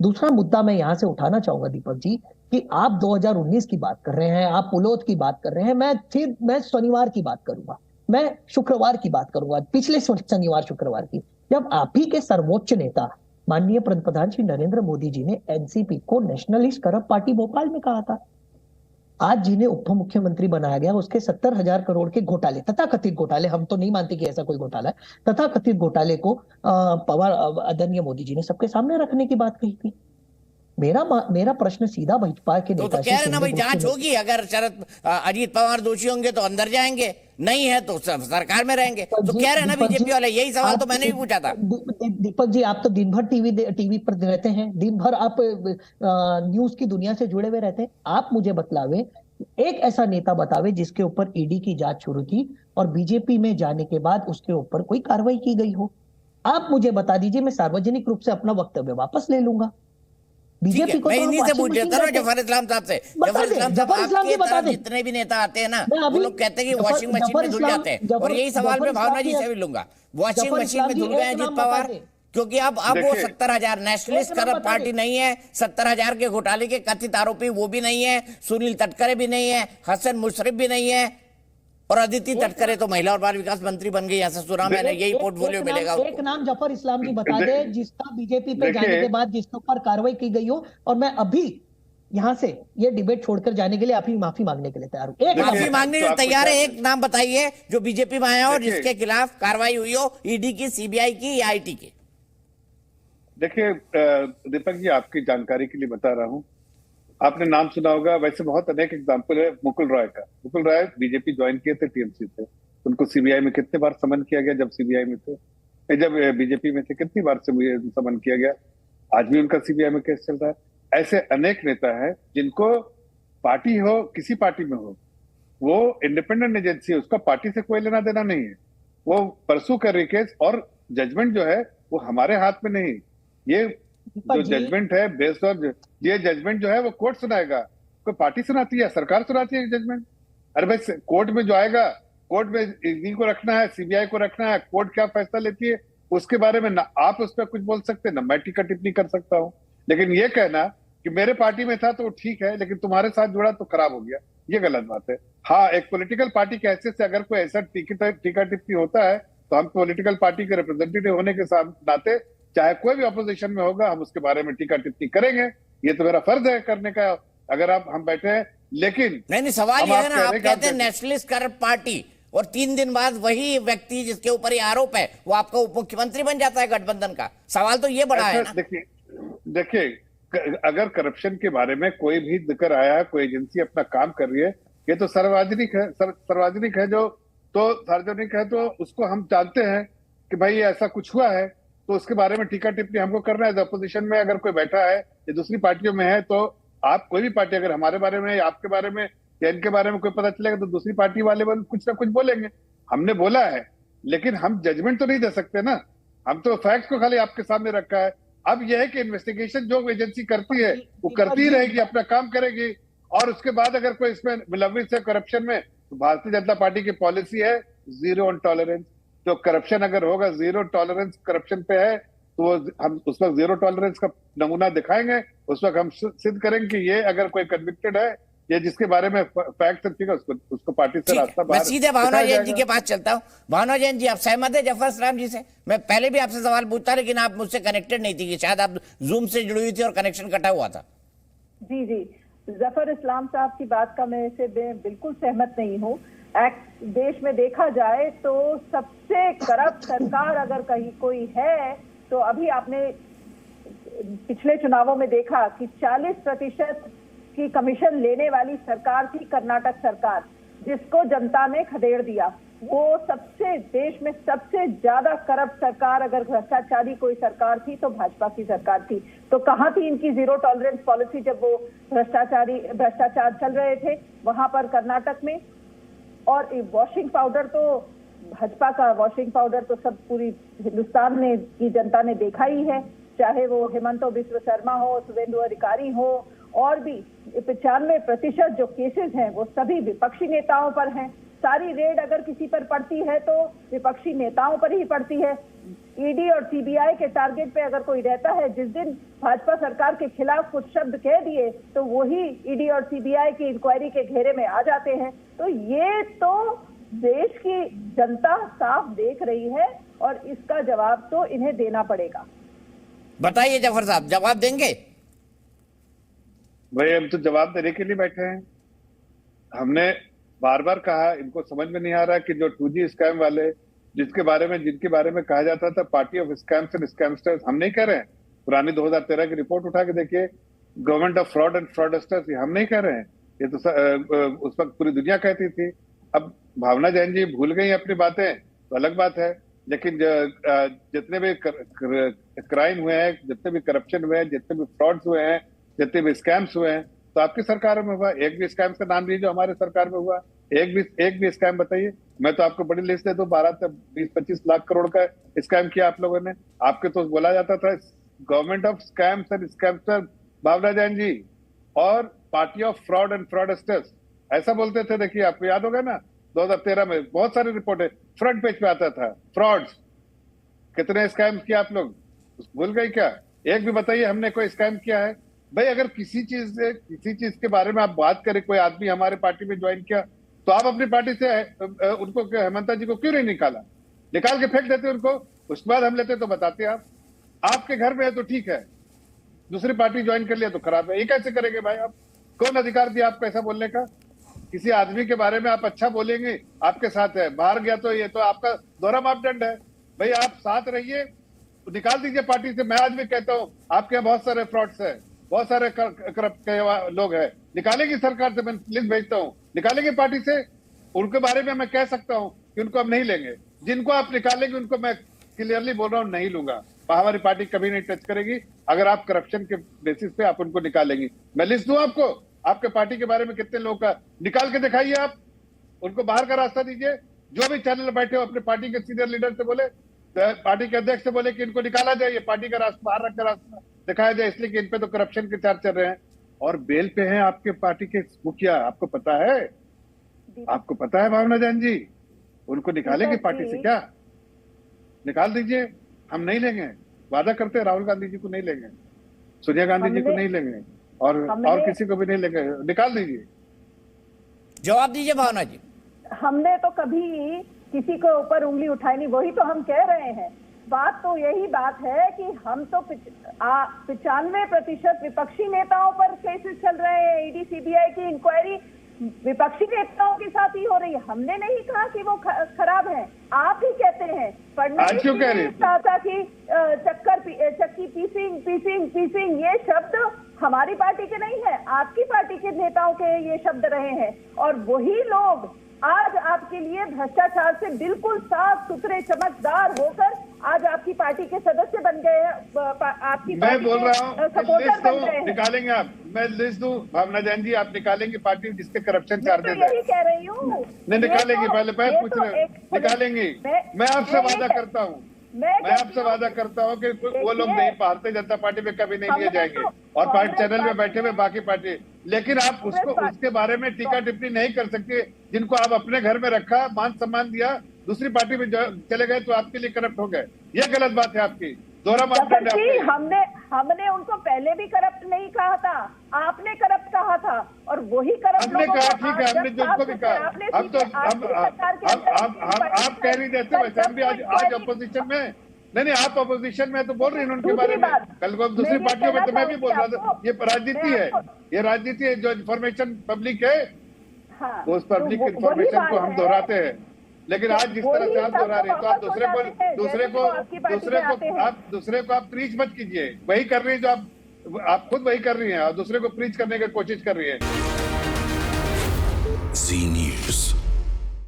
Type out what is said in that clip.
दूसरा मुद्दा मैं यहां से उठाना चाहूंगा दीपक जी कि आप 2019 की बात कर रहे हैं, आप पुलोद की बात कर रहे हैं, मैं शनिवार की बात करूंगा, मैं शुक्रवार की बात करूंगा, पिछले शनिवार शुक्रवार की, जब आप ही के सर्वोच्च नेता माननीय प्रधान श्री नरेंद्र मोदी जी ने एनसीपी को नेशनलिस्ट करप्ट पार्टी भोपाल में कहा था। आज जिन्हें उप मुख्यमंत्री बनाया गया उसके 70,000 करोड़ के घोटाले, तथाकथित घोटाले, हम तो नहीं मानते कि ऐसा कोई घोटाला है, तथाकथित घोटाले को पवार आदरणीय मोदी जी ने सबके सामने रखने की बात कही थी। मेरा प्रश्न सीधा भाजपा के नेता तो कह रहे ना भाई, जांच होगी, अगर शरद अजीत पवार दोषी होंगे तो अंदर जाएंगे, नहीं है तो सरकार में रहेंगे, तो कह रहे ना बीजेपी वाले। यही सवाल तो मैंने भी पूछा था। दीपक जी, आप तो दिन भर टीवी पर रहते हैं, दिन भर आप न्यूज की दुनिया से जुड़े हुए रहते हैं। आप मुझे बतलावे, एक ऐसा नेता बतावे जिसके ऊपर ईडी की जांच शुरू थी और बीजेपी में जाने के बाद उसके ऊपर कोई कार्रवाई की गई हो। आप मुझे बता दीजिए, मैं सार्वजनिक रूप से अपना वक्तव्य वापस ले लूंगा। बीजेपी को मैं इन्हीं से पूछ रहा था ना, जफर इस्लाम साहब से। जफर इस्लाम साहब, आपके तरफ जितने भी नेता आते हैं ना, वो लोग कहते हैं कि वॉशिंग मशीन में धुल जाते हैं, और यही सवाल मैं भावना जी से भी लूंगा। वॉशिंग मशीन में धुल गए अजीत पवार, क्योंकि अब वो 70,000 नेशनलिस्ट करप्ट पार्टी नहीं है, 70,000 के घोटाले के कथित आरोपी वो भी नहीं है, सुनील तटकरे भी नहीं है, हसन मुशर्रफ भी नहीं है, और अदिति तटकरे तो महिला और बाल विकास मंत्री बन गई, ऐसा सुना मैंने, यही पोर्टफोलियो मिलेगा। एक नाम जफर इस्लाम जी बता दे जिसका बीजेपी पे जाने के बाद जिसके ऊपर कार्रवाई की गई हो, और मैं अभी यहां से ये डिबेट छोड़कर जाने के लिए आप ही माफी मांगने के लिए तैयार हूं। एक माफी मांगने के लिए तैयार है, एक नाम बताइए जो बीजेपी में आया और जिसके खिलाफ कार्रवाई हुई हो, ईडी की, सीबीआई की या आईटी की। देखिए दीपक जी, आपकी जानकारी के लिए बता रहा हूं, आपने नाम सुना होगा, वैसे बहुत अनेक एग्जाम्पल है मुकुल रॉय का। मुकुल रॉय बीजेपी ज्वाइन किए थे, टीएमसी थे, उनको सीबीआई में कितने बार समन किया गया, जब सीबीआई में थे, जब बीजेपी में थे कितनी बार से समन किया गया, आज भी उनका सीबीआई में केस चल रहा है। ऐसे अनेक नेता है जिनको पार्टी हो, किसी पार्टी में हो, वो इंडिपेंडेंट एजेंसी है, उसका पार्टी से कोई लेना देना नहीं है, वो परसू कर रही केस, और जजमेंट जो है वो हमारे हाथ में नहीं। ये जो जजमेंट है बेस्ड ऑन, ये जजमेंट जो है वो कोर्ट सुनाएगा, कोई पार्टी सुनाती है, सरकार सुनाती है जजमेंट। अरे भाई, कोर्ट में जो आएगा, कोर्ट में ईडी को रखना है, सीबीआई को रखना है, कोर्ट क्या फैसला लेती है उसके बारे में ना आप उस पर कुछ बोल सकते हैं, ना मैं टीका टिप्पणी कर सकता हूं। लेकिन ये कहना कि मेरे पार्टी में था तो ठीक है, लेकिन तुम्हारे साथ जुड़ा तो खराब हो गया, ये गलत बात है। हाँ, एक पॉलिटिकल पार्टी के हैसियत से अगर कोई ऐसा टीका टिप्पणी होता है तो हम पॉलिटिकल पार्टी के रिप्रेजेंटेटिव होने के नाते, चाहे कोई भी अपोजिशन में होगा, हम उसके बारे में टीका टिप्पणी करेंगे, ये तो मेरा फर्ज है करने का, अगर आप हम बैठे हैं। लेकिन नहीं, सवाल ये है ना, आप कहते हैं नेशनलिस्ट करप्ट पार्टी, और 3 दिन बाद वही व्यक्ति जिसके ऊपर ये आरोप है वो आपका उप मुख्यमंत्री बन जाता है गठबंधन का। सवाल तो ये बड़ा है ना। देखिए, अगर करप्शन के बारे में कोई भी जिक्र आया है, कोई एजेंसी अपना काम कर रही है, ये तो सार्वजनिक है, सार्वजनिक है, जो तो सार्वजनिक है, तो उसको हम जानते हैं कि भाई ऐसा कुछ हुआ है, तो उसके बारे में टीका टिप्पणी हमको करना है। अपोजिशन में अगर कोई बैठा है या दूसरी पार्टियों में है, तो आप कोई भी पार्टी अगर हमारे बारे में या आपके बारे में या इनके बारे में कोई पता चलेगा तो दूसरी पार्टी वाले कुछ ना कुछ बोलेंगे। हमने बोला है, लेकिन हम जजमेंट तो नहीं दे सकते ना, हम तो फैक्ट्स को खाली आपके सामने रखा है। अब यह है कि इन्वेस्टिगेशन जो एजेंसी करती है वो करती रहेगी, अपना काम करेगी, और उसके बाद अगर कोई इसमें मुलविस है करप्शन में, तो भारतीय जनता पार्टी की पॉलिसी है जीरो ऑन टॉलरेंस। जो करप्शन अगर होगा, जीरो टॉलरेंस करप्शन पे है, तो हम उस वक्त जीरो टॉलरेंस का नमूना दिखाएंगे, उस वक्त हम सिद्ध करेंगे कि ये अगर कोई कन्विक्टेड है या जिसके बारे में फैक्ट ठीक है, उसको पार्टी से रास्ता मैं सीधे भावना जैन जी के पास चलता हूँ। भावना जैन जी, आप सहमत है जफर इस्लाम जी से? मैं पहले भी आपसे सवाल पूछता, लेकिन आप मुझसे कनेक्टेड नहीं थी, कि शायद आप जूम से जुड़ी हुई थी और कनेक्शन कटा हुआ था। जी जी, जफर इस्लाम साहब की बात का मैं से बिल्कुल सहमत नहीं हूँ। देश में देखा जाए तो सबसे करप्ट सरकार अगर कहीं कोई है, तो अभी आपने पिछले चुनावों में देखा कि 40% की कमीशन लेने वाली सरकार थी कर्नाटक सरकार, जिसको जनता ने खदेड़ दिया। वो सबसे, देश में सबसे ज्यादा करप्ट सरकार अगर भ्रष्टाचारी कोई सरकार थी तो भाजपा की सरकार थी। तो कहाँ थी इनकी जीरो टॉलरेंस पॉलिसी जब वो भ्रष्टाचार चल रहे थे वहां पर कर्नाटक में? और वॉशिंग पाउडर तो भाजपा का वॉशिंग पाउडर तो सब पूरी हिंदुस्तान में की जनता ने देखा ही है, चाहे वो हेमंत बिस्व शर्मा हो, शुभेंदु अधिकारी हो, और भी 95% जो केसेस हैं वो सभी विपक्षी नेताओं पर हैं। सारी रेड अगर किसी पर पड़ती है तो विपक्षी नेताओं पर ही पड़ती है। ईडी और सीबीआई के टारगेट पे अगर कोई रहता है, जिस दिन भाजपा सरकार के खिलाफ कुछ शब्द कह दिए तो वही ईडी और सीबीआई की इंक्वायरी के घेरे में आ जाते हैं। तो ये तो देश की जनता साफ देख रही है और इसका जवाब तो इन्हें देना पड़ेगा। बताइए जफर साहब, जवाब देंगे? भाई हम तो जवाब देने के लिए बैठे हैं। हमने बार बार कहा, इनको समझ में नहीं आ रहा कि जो 2G स्कैम वाले जिनके बारे में कहा जाता था party of scams and scamsters, हम नहीं कह रहे हैं। पुरानी 2013 की रिपोर्ट उठा के देखिए, government of fraud and fraudsters, हम नहीं कह रहे हैं, ये तो उस वक्त पूरी दुनिया कहती थी। अब भावना जैन जी भूल गई अपनी बातें तो अलग बात है, लेकिन जितने भी क्राइम हुए हैं, जितने भी करप्शन हुए हैं, जितने भी फ्रॉड्स हुए हैं, जितने भी स्कैम्स हुए हैं, तो आपकी सरकार में हुआ। एक भी स्कैम का नाम लीजिए जो हमारे सरकार में हुआ, एक भी स्कैम बताइए। मैं तो आपको बड़ी लिस्ट दे दूं, 12 से 20-25 लाख करोड़ का स्कैम किया आप लोगों ने। आपके तो बोला जाता था government of scams and scamster Bhavna Jain ji और party of fraud and fraudsters, ऐसा बोलते थे। देखिए आपको याद होगा ना, 2013 में बहुत सारी रिपोर्टें फ्रंट पेज पे आता था, फ्रॉड्स कितने स्कैम किया आप लोग, भूल गए क्या? एक भी बताइए हमने कोई स्कैम किया है? भाई अगर किसी चीज के बारे में आप बात करें, कोई आदमी हमारे पार्टी में ज्वाइन किया तो आप अपनी पार्टी से उनको, हेमंता जी को क्यों नहीं निकाला? निकाल के फेंक देते उनको, उसके बाद हम लेते तो बताते आप। आपके घर में है तो ठीक है, दूसरी पार्टी ज्वाइन कर लिया तो खराब है। ये कैसे करेंगे भाई आप? कौन अधिकार दिया आपको ऐसा बोलने का? किसी आदमी के बारे में आप अच्छा बोलेंगे, आपके साथ है, बाहर गया तो ये तो आपका दोहरा मापदंड है। भाई आप साथ रहिए, निकाल दीजिए पार्टी से। मैं आज भी कहता हूँ आपके यहाँ बहुत सारे फ्रॉड्स है, बहुत सारे करप्ट लोग हैं, निकालेंगे सरकार से, मैं लिस्ट भेजता हूँ, निकालेंगे पार्टी से। उनके बारे में मैं कह सकता हूँ कि उनको हम नहीं लेंगे। जिनको आप निकालेंगे उनको मैं क्लियरली बोल रहा हूँ नहीं लूंगा। हमारी पार्टी कभी नहीं टच करेगी अगर आप करप्शन के बेसिस पे आप उनको निकालेंगी। मैं लिस्ट दूं आपको, आपके पार्टी के बारे में कितने लोग का निकाल के दिखाइए आप, उनको बाहर का रास्ता दीजिए। जो भी चैनल बैठे हो अपने पार्टी के सीनियर लीडर से बोले, पार्टी के अध्यक्ष से बोले कि इनको निकाला जाए, पार्टी का रास्ता बाहर रख कर रास्ता दिखाया जाए, इसलिए कि इन पे तो करप्शन के चार्ज चल रहे हैं। और बेल पे हैं आपके पार्टी के मुखिया, आपको पता है? आपको पता है भावना जैन जी? उनको निकालेंगे पार्टी से क्या? निकाल दीजिए, हम नहीं लेंगे। वादा करते हैं राहुल गांधी जी को नहीं लेंगे, सोनिया गांधी जी को नहीं लेंगे, और किसी को भी नहीं लेंगे। निकाल दीजिए। जवाब दीजिए भावना जी। हमने तो कभी किसी के ऊपर उंगली उठाई नहीं, वही तो हम कह रहे हैं। बात तो यही बात है कि हम तो 95% विपक्षी नेताओं पर केसेस चल रहे हैं। ईडी सीबीआई की इंक्वायरी विपक्षी नेताओं के साथ ही हो रही है। हमने नहीं कहा कि वो खराब है, आप ही कहते हैं। फडणवीस की चक्की पीसिंग ये शब्द हमारी पार्टी के नहीं है, आपकी पार्टी के नेताओं के ये शब्द रहे हैं। और वही लोग आज आपके लिए भ्रष्टाचार से बिल्कुल साफ सुथरे चमकदार होकर आज आपकी पार्टी के सदस्य बन गए हैं। आपकी मैं बोल रहा हूँ सपोर्टर बन गए हैं। निकालेंगे आप, मैं लिस्ट दूं भावना जैन जी, आप निकालेंगे पार्टी जिसके करप्शन चार्जेस है। यही कह रही हूँ, नहीं निकालेंगे, पहले पूछ रहे निकालेंगे। मैं आपसे वादा करता हूँ, मैं आपसे वादा करता हूँ कि वो लोग नहीं, भारतीय जनता पार्टी में कभी नहीं लिए जाएंगे, और पार्टी चैनल में बैठे हुए बाकी पार्टी। लेकिन आप उसके बारे में टीका टिप्पणी नहीं कर सकते जिनको आप अपने घर में रखा, मान सम्मान दिया, दूसरी पार्टी में चले गए तो आपके लिए करप्ट हो गए। ये गलत बात है आपकी, दोहरा मापदंड है। हमने उनको पहले भी करप्ट नहीं कहा था, आपने करप्ट कहा था, और वही करप्ट हमने कहा। ठीक है, हमने जिनको भी कहा। अब तो आप कह रही जैसे वैसे हम भी आज अपोजिशन में नहीं, आप अपोजिशन में तो बोल रही हैं उनके बारे में। कल को दूसरी पार्टियों में तो मैं भी बोल रहा था। ये राजनीति है, ये राजनीति है। जो इन्फॉर्मेशन पब्लिक है, वो उस पब्लिक इन्फॉर्मेशन को हम दोहराते हैं। लेकिन आज जिस तरह से आप दोहरा रहे तो आप दूसरे को आप प्रीच मत कीजिए। वही कर रही है जो आप खुद वही कर रही हैं, और दूसरे को प्रीच करने की कोशिश कर रही है।